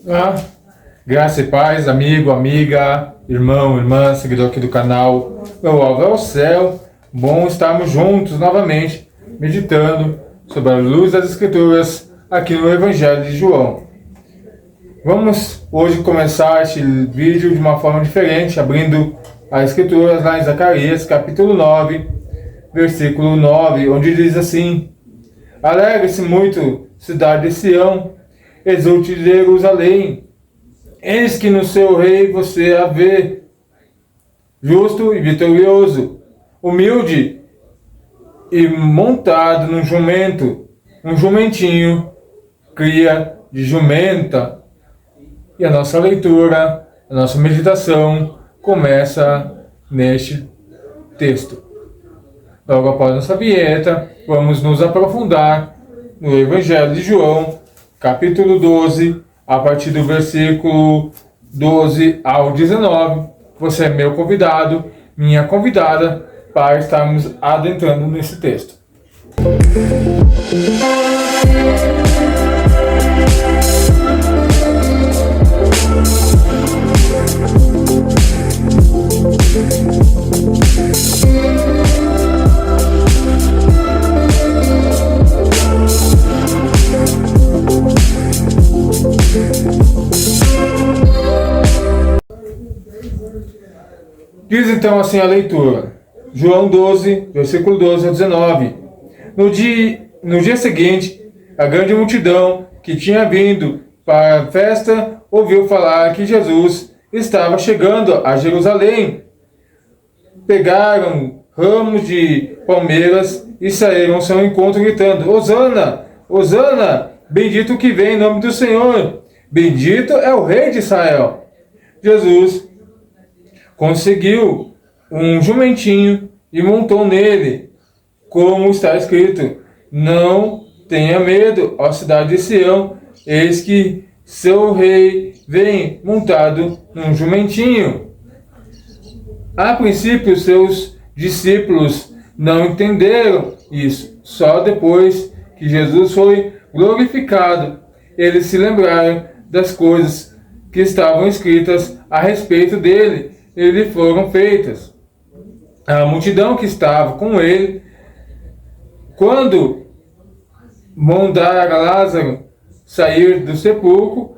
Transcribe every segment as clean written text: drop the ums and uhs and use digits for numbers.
Ah, graça e paz, amigo, amiga, irmão, irmã, seguidor aqui do canal. Meu alvo é o céu. Bom estarmos juntos novamente, meditando sobre a luz das Escrituras aqui no Evangelho de João. Vamos hoje começar este vídeo de uma forma diferente, abrindo as Escrituras lá em Zacarias, capítulo 9, versículo 9, onde diz assim: Alegre-se muito, cidade de Sião, exulte Jerusalém, eis que no seu rei você a vê, justo e vitorioso, humilde e montado num jumento, um jumentinho, cria de jumenta. E a nossa leitura, a nossa meditação começa neste texto. Logo após nossa vinheta, vamos nos aprofundar no Evangelho de João, capítulo 12, a partir do versículo 12 ao 19. Você é meu convidado, minha convidada, para estarmos adentrando nesse texto. Diz então assim a leitura, João 12, versículo 12 a 19. No dia seguinte, a grande multidão que tinha vindo para a festa ouviu falar que Jesus estava chegando a Jerusalém. Pegaram ramos de palmeiras e saíram ao seu encontro gritando: Hosana, Hosana, bendito que vem em nome do Senhor, bendito é o Rei de Israel. Jesus conseguiu um jumentinho e montou nele, como está escrito: Não tenha medo, ó cidade de Sião, eis que seu rei vem montado num jumentinho. A princípio, seus discípulos não entenderam isso. Só depois que Jesus foi glorificado, eles se lembraram das coisas que estavam escritas a respeito dele e lhe foram feitas. A multidão que estava com ele, quando mandara Lázaro sair do sepulcro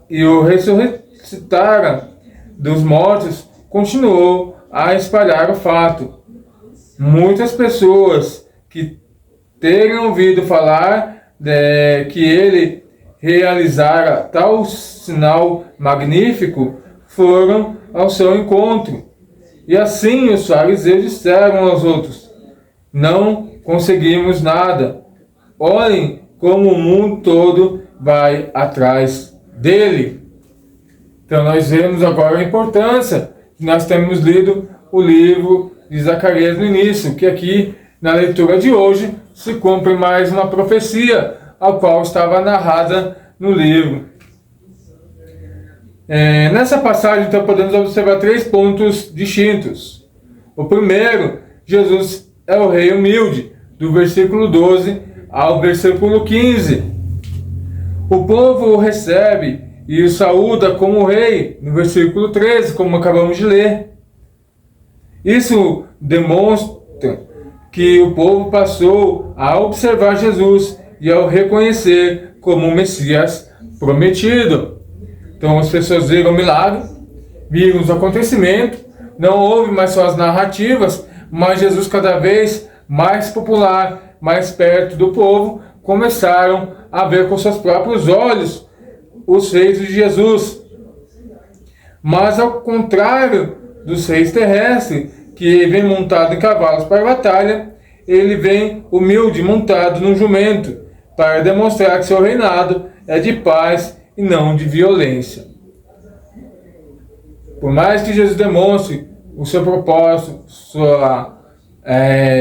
e o ressuscitara dos mortos, continuou a espalhar o fato. Muitas pessoas que teriam ouvido falar que ele realizara tal sinal magnífico foram ao seu encontro. E assim os fariseus disseram aos outros: Não conseguimos nada. Olhem como o mundo todo vai atrás dele. Então nós vemos agora a importância que nós temos lido o livro de Zacarias no início, que aqui na leitura de hoje se cumpre mais uma profecia, a qual estava narrada no livro. Nessa passagem, então, podemos observar 3 pontos distintos. O primeiro, Jesus é o rei humilde, do versículo 12 ao versículo 15. O povo o recebe e o saúda como rei, no versículo 13, como acabamos de ler. Isso demonstra que o povo passou a observar Jesus e ao reconhecer como o Messias prometido. Então as pessoas viram o milagre, viram os acontecimentos, não houve mais só as narrativas, mas Jesus cada vez mais popular, mais perto do povo, começaram a ver com seus próprios olhos os feitos de Jesus. Mas ao contrário dos reis terrestres, que vem montado em cavalos para a batalha, ele vem humilde, montado num jumento, para demonstrar que seu reinado é de paz e não de violência. Por mais que Jesus demonstre o seu propósito,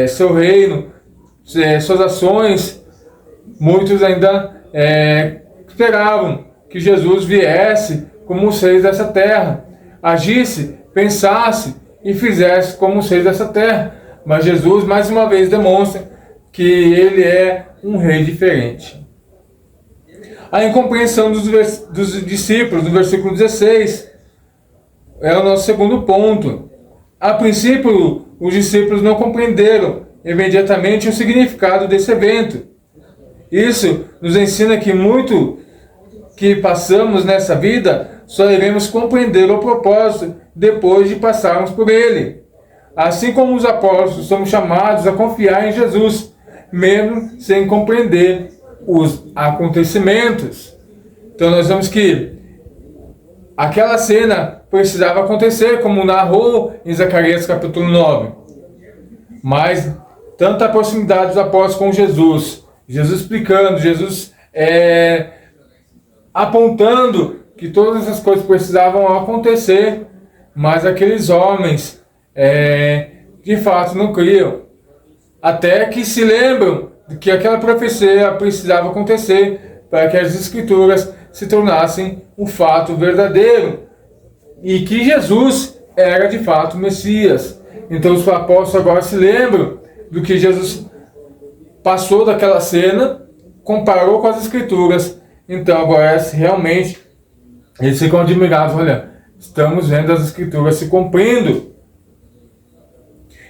seu reino, suas ações, muitos ainda esperavam que Jesus viesse como os reis dessa terra, agisse, pensasse e fizesse como os reis dessa terra. Mas Jesus mais uma vez demonstra que ele é um rei diferente. A incompreensão dos discípulos, no versículo 16, é o nosso segundo ponto. A princípio, os discípulos não compreenderam imediatamente o significado desse evento. Isso nos ensina que muito que passamos nessa vida, só iremos compreender o propósito depois de passarmos por ele. Assim como os apóstolos, somos chamados a confiar em Jesus, mesmo sem compreender os acontecimentos. Então nós vemos que aquela cena precisava acontecer, como narrou em Zacarias capítulo 9. Mas tanta proximidade dos apóstolos com Jesus, Jesus explicando, Jesus apontando que todas essas coisas precisavam acontecer, mas aqueles homens de fato não criam. Até que se lembram de que aquela profecia precisava acontecer para que as escrituras se tornassem um fato verdadeiro e que Jesus era de fato o Messias. Então os apóstolos agora se lembram do que Jesus passou daquela cena, comparou com as escrituras. Então agora realmente eles ficam admirados, olha, estamos vendo as escrituras se cumprindo.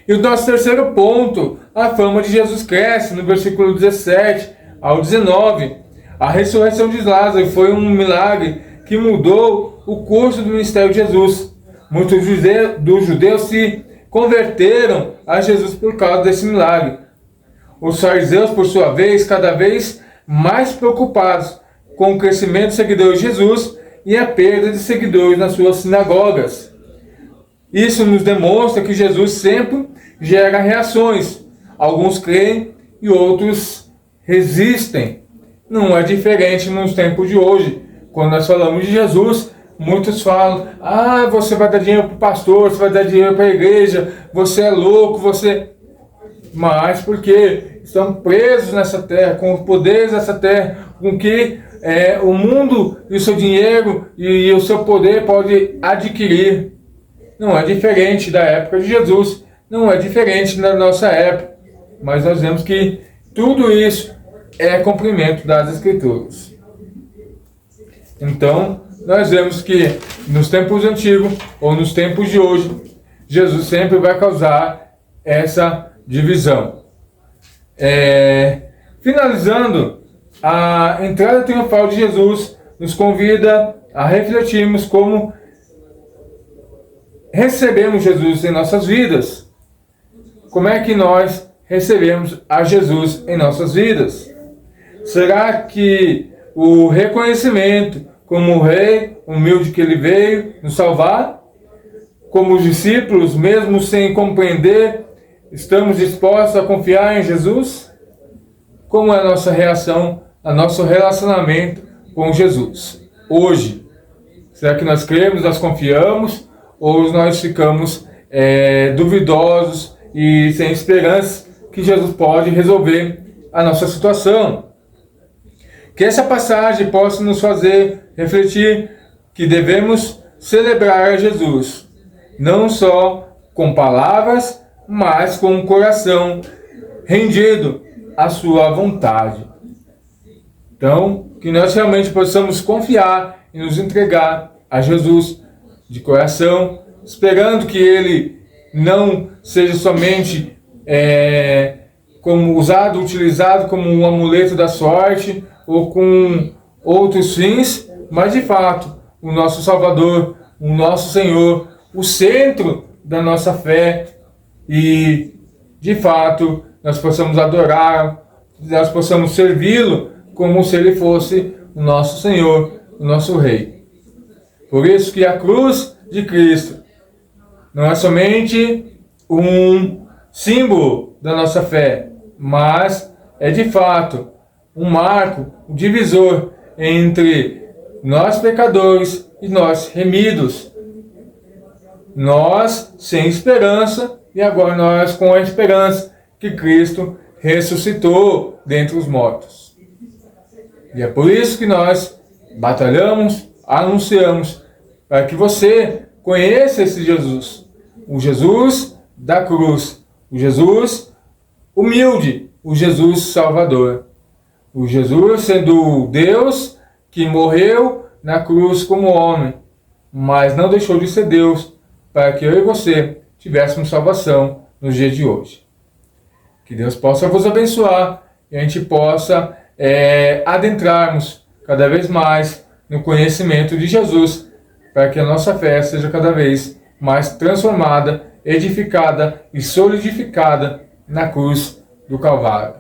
E o nosso terceiro ponto, a fama de Jesus cresce, no versículo 17 ao 19. A ressurreição de Lázaro foi um milagre que mudou o curso do ministério de Jesus. Muitos dos judeus se converteram a Jesus por causa desse milagre. Os fariseus, por sua vez, cada vez mais preocupados com o crescimento de seguidores de Jesus e a perda de seguidores nas suas sinagogas. Isso nos demonstra que Jesus sempre gera reações. Alguns creem e outros resistem. Não é diferente nos tempos de hoje. Quando nós falamos de Jesus, muitos falam: ah, você vai dar dinheiro para o pastor, você vai dar dinheiro para a igreja, você é louco, você... Mas porque estão presos nessa terra, com os poderes dessa terra, com que o mundo e o seu dinheiro e o seu poder pode adquirir. Não é diferente da época de Jesus, não é diferente da nossa época, mas nós vemos que tudo isso é cumprimento das Escrituras. Então, nós vemos que nos tempos antigos ou nos tempos de hoje, Jesus sempre vai causar essa divisão. Finalizando, a entrada triunfal de Jesus nos convida a refletirmos como recebemos Jesus em nossas vidas. Como é que nós recebemos a Jesus em nossas vidas? Será que o reconhecimento como o rei humilde que ele veio nos salvar, como os discípulos, mesmo sem compreender, estamos dispostos a confiar em Jesus? Como é a nossa reação, a nosso relacionamento com Jesus hoje? Será que nós cremos, nós confiamos, ou nós ficamos duvidosos e sem esperança que Jesus pode resolver a nossa situação? Que essa passagem possa nos fazer refletir que devemos celebrar a Jesus, não só com palavras, mas com o coração rendido à sua vontade. Então, que nós realmente possamos confiar e nos entregar a Jesus de coração, esperando que Ele não seja somente utilizado como um amuleto da sorte ou com outros fins, mas de fato o nosso Salvador, o nosso Senhor, o centro da nossa fé, e de fato nós possamos adorar, nós possamos servi-lo como se Ele fosse o nosso Senhor, o nosso Rei. Por isso que a cruz de Cristo não é somente um símbolo da nossa fé, mas é de fato um marco, um divisor entre nós pecadores e nós remidos. Nós sem esperança e agora nós com a esperança que Cristo ressuscitou dentre os mortos. E é por isso que nós batalhamos, anunciamos, para que você conheça esse Jesus, o Jesus da cruz, o Jesus humilde, o Jesus Salvador, o Jesus sendo Deus que morreu na cruz como homem, mas não deixou de ser Deus, para que eu e você tivéssemos salvação nos dias de hoje. Que Deus possa vos abençoar e a gente possa adentrarmos cada vez mais no conhecimento de Jesus, para que a nossa fé seja cada vez mais transformada, edificada e solidificada na cruz do Calvário.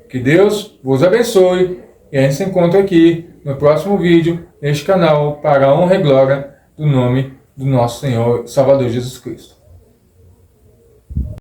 Que Deus vos abençoe e a gente se encontra aqui no próximo vídeo, neste canal, para a honra e glória do nome do nosso Senhor e Salvador Jesus Cristo.